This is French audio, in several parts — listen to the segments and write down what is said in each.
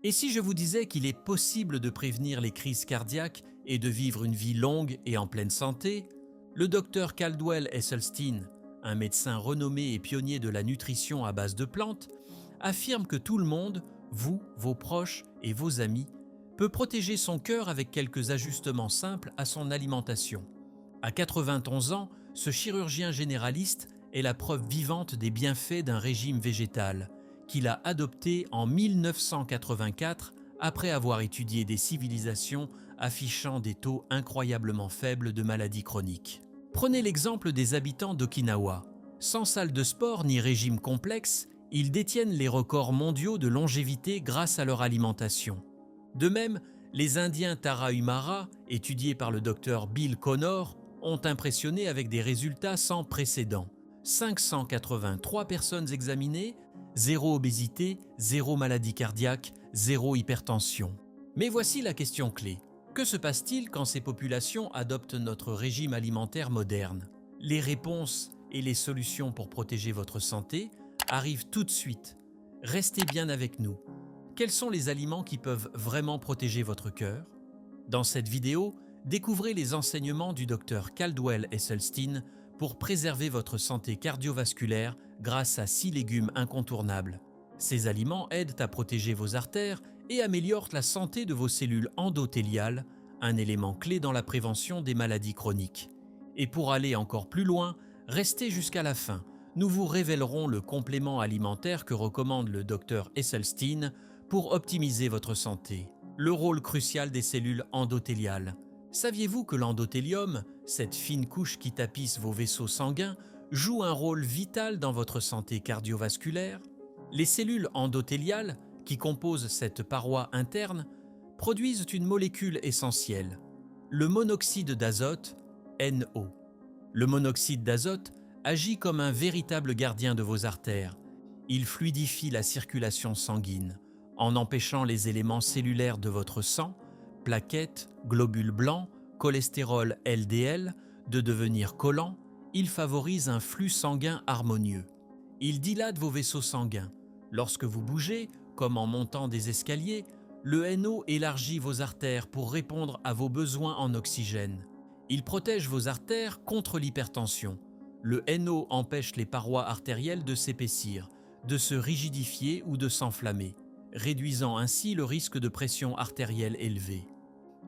Et si je vous disais qu'il est possible de prévenir les crises cardiaques et de vivre une vie longue et en pleine santé? Le docteur Caldwell Esselstyn, un médecin renommé et pionnier de la nutrition à base de plantes, affirme que tout le monde, vous, vos proches et vos amis, peut protéger son cœur avec quelques ajustements simples à son alimentation. À 91 ans, ce chirurgien généraliste est la preuve vivante des bienfaits d'un régime végétal qu'il a adopté en 1984 après avoir étudié des civilisations affichant des taux incroyablement faibles de maladies chroniques. Prenez l'exemple des habitants d'Okinawa. Sans salle de sport ni régime complexe, ils détiennent les records mondiaux de longévité grâce à leur alimentation. De même, les Indiens Tarahumara, étudiés par le docteur Bill Connor, ont impressionné avec des résultats sans précédent. 583 personnes examinées, 0 obésité, 0 maladie cardiaque, 0 hypertension. Mais voici la question clé. Que se passe-t-il quand ces populations adoptent notre régime alimentaire moderne? Les réponses et les solutions pour protéger votre santé arrivent tout de suite. Restez bien avec nous. Quels sont les aliments qui peuvent vraiment protéger votre cœur? Dans cette vidéo, découvrez les enseignements du docteur Caldwell Esselstyn pour préserver votre santé cardiovasculaire grâce à 6 légumes incontournables. Ces aliments aident à protéger vos artères et améliorent la santé de vos cellules endothéliales, un élément clé dans la prévention des maladies chroniques. Et pour aller encore plus loin, restez jusqu'à la fin. Nous vous révélerons le complément alimentaire que recommande le docteur Esselstyn pour optimiser votre santé. Le rôle crucial des cellules endothéliales. Saviez-vous que l'endothélium, cette fine couche qui tapisse vos vaisseaux sanguins, joue un rôle vital dans votre santé cardiovasculaire? Les cellules endothéliales, qui composent cette paroi interne, produisent une molécule essentielle, le monoxyde d'azote, NO. Le monoxyde d'azote agit comme un véritable gardien de vos artères. Il fluidifie la circulation sanguine, en empêchant les éléments cellulaires de votre sang, plaquettes, globules blancs, cholestérol LDL, de devenir collants. Il favorise un flux sanguin harmonieux. Il dilate vos vaisseaux sanguins. Lorsque vous bougez, comme en montant des escaliers, le NO élargit vos artères pour répondre à vos besoins en oxygène. Il protège vos artères contre l'hypertension. Le NO empêche les parois artérielles de s'épaissir, de se rigidifier ou de s'enflammer, réduisant ainsi le risque de pression artérielle élevée.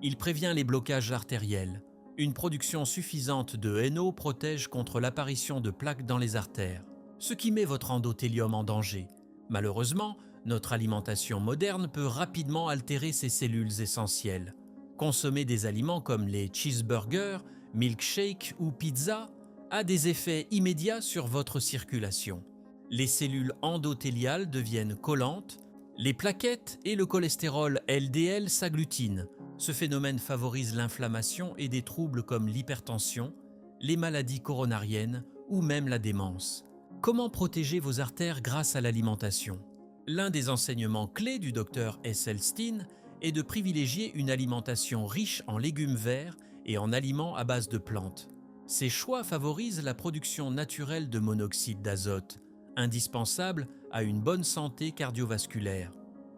Il prévient les blocages artériels. Une production suffisante de NO protège contre l'apparition de plaques dans les artères, ce qui met votre endothélium en danger. Malheureusement, notre alimentation moderne peut rapidement altérer ces cellules essentielles. Consommer des aliments comme les cheeseburgers, milkshakes ou pizzas a des effets immédiats sur votre circulation. Les cellules endothéliales deviennent collantes, les plaquettes et le cholestérol LDL s'agglutinent. Ce phénomène favorise l'inflammation et des troubles comme l'hypertension, les maladies coronariennes ou même la démence. Comment protéger vos artères grâce à l'alimentation? L'un des enseignements clés du docteur Esselstyn est de privilégier une alimentation riche en légumes verts et en aliments à base de plantes. Ces choix favorisent la production naturelle de monoxyde d'azote, indispensable à une bonne santé cardiovasculaire.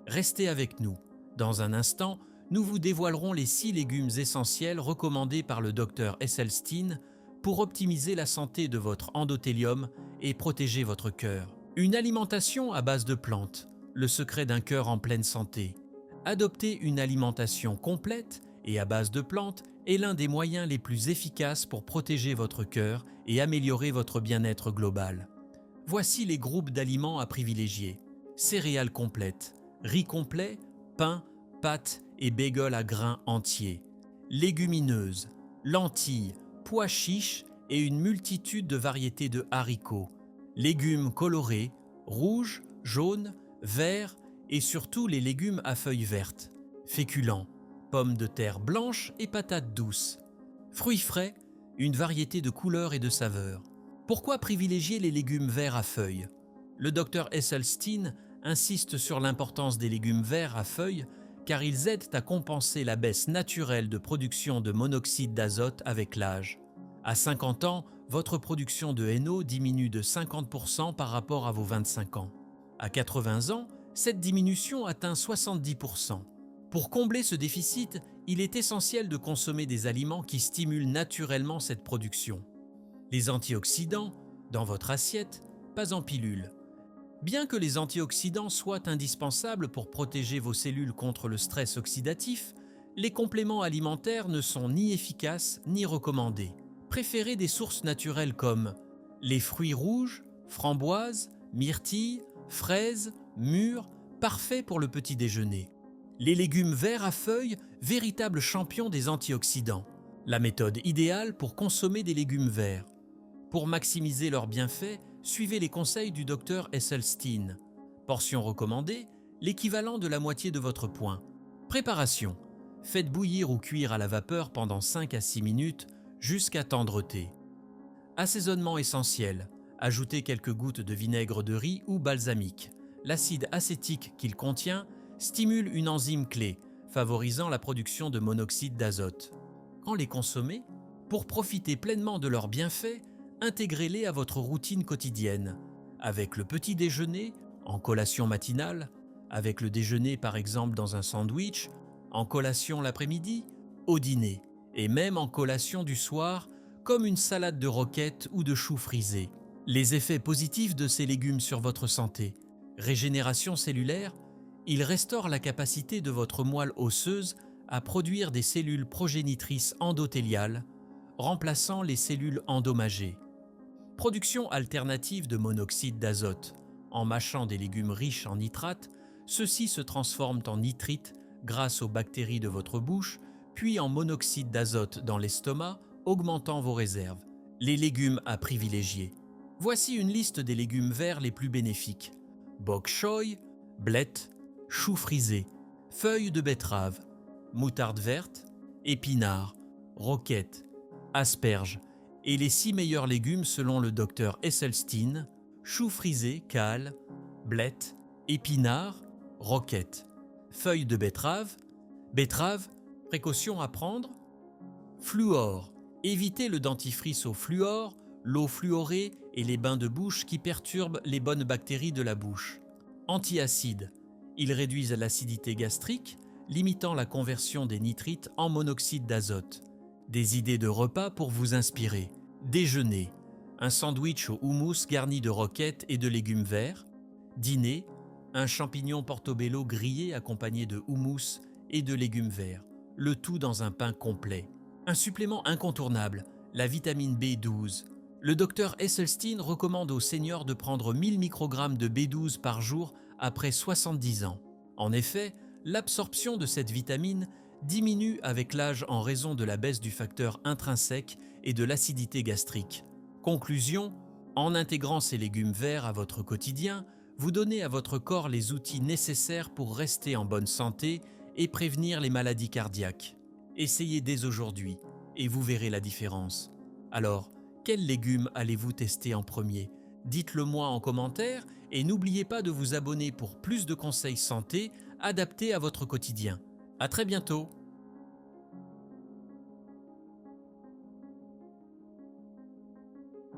Restez avec nous. Dans un instant, nous vous dévoilerons les 6 légumes essentiels recommandés par le docteur Esselstyn pour optimiser la santé de votre endothélium et protéger votre cœur. Une alimentation à base de plantes, le secret d'un cœur en pleine santé. Adopter une alimentation complète et à base de plantes est l'un des moyens les plus efficaces pour protéger votre cœur et améliorer votre bien-être global. Voici les groupes d'aliments à privilégier. Céréales complètes, riz complet, pain, pâtes et bagels à grains entiers. Légumineuses, lentilles, pois chiches et une multitude de variétés de haricots. Légumes colorés, rouges, jaunes, verts et surtout les légumes à feuilles vertes. Féculents, pommes de terre blanches et patates douces. Fruits frais, une variété de couleurs et de saveurs. Pourquoi privilégier les légumes verts à feuilles? Le docteur Esselstyn insiste sur l'importance des légumes verts à feuilles car ils aident à compenser la baisse naturelle de production de monoxyde d'azote avec l'âge. À 50 ans, votre production de NO diminue de 50% par rapport à vos 25 ans. À 80 ans, Cette diminution atteint 70%. Pour combler ce déficit, il est essentiel de consommer des aliments qui stimulent naturellement cette production. Les antioxydants, dans votre assiette, pas en pilule. Bien que les antioxydants soient indispensables pour protéger vos cellules contre le stress oxydatif, les compléments alimentaires ne sont ni efficaces ni recommandés. Préférez des sources naturelles comme les fruits rouges, framboises, myrtilles, fraises, mûres, parfaits pour le petit déjeuner. Les légumes verts à feuilles, véritables champions des antioxydants. La méthode idéale pour consommer des légumes verts. Pour maximiser leurs bienfaits, suivez les conseils du Dr Esselstyn. Portion recommandée, l'équivalent de la moitié de votre poing. Préparation. Faites bouillir ou cuire à la vapeur pendant 5 à 6 minutes jusqu'à tendreté. Assaisonnement essentiel. Ajoutez quelques gouttes de vinaigre de riz ou balsamique. L'acide acétique qu'il contient stimule une enzyme clé, favorisant la production de monoxyde d'azote. Quand les consommer, pour profiter pleinement de leurs bienfaits, intégrez-les à votre routine quotidienne, avec le petit déjeuner, en collation matinale, avec le déjeuner par exemple dans un sandwich, en collation l'après-midi, au dîner, et même en collation du soir, comme une salade de roquettes ou de choux frisés. Les effets positifs de ces légumes sur votre santé. Régénération cellulaire, ils restaurent la capacité de votre moelle osseuse à produire des cellules progénitrices endothéliales, remplaçant les cellules endommagées. Production alternative de monoxyde d'azote. En mâchant des légumes riches en nitrates, ceux-ci se transforment en nitrite grâce aux bactéries de votre bouche, puis en monoxyde d'azote dans l'estomac, augmentant vos réserves. Les légumes à privilégier. Voici une liste des légumes verts les plus bénéfiques. Bok choy, blettes, choux frisés, feuilles de betterave, moutarde verte, épinards, roquettes, asperges et les 6 meilleurs légumes selon le Dr Esselstyn, choux frisés, cales, blettes, épinards, roquettes, feuilles de betterave, précaution à prendre, fluor, évitez le dentifrice au fluor, l'eau fluorée et les bains de bouche qui perturbent les bonnes bactéries de la bouche. Antiacides, ils réduisent l'acidité gastrique, limitant la conversion des nitrites en monoxyde d'azote. Des idées de repas pour vous inspirer. Déjeuner, un sandwich au houmous garni de roquettes et de légumes verts. Dîner, un champignon portobello grillé accompagné de houmous et de légumes verts. Le tout dans un pain complet. Un supplément incontournable, la vitamine B12. Le Dr Esselstyn recommande aux seniors de prendre 1000 microgrammes de B12 par jour après 70 ans. En effet, l'absorption de cette vitamine diminue avec l'âge en raison de la baisse du facteur intrinsèque et de l'acidité gastrique. Conclusion, en intégrant ces légumes verts à votre quotidien, vous donnez à votre corps les outils nécessaires pour rester en bonne santé et prévenir les maladies cardiaques. Essayez dès aujourd'hui et vous verrez la différence. Alors, quels légumes allez-vous tester en premier? Dites-le moi en commentaire et n'oubliez pas de vous abonner pour plus de conseils santé adaptés à votre quotidien. À très bientôt!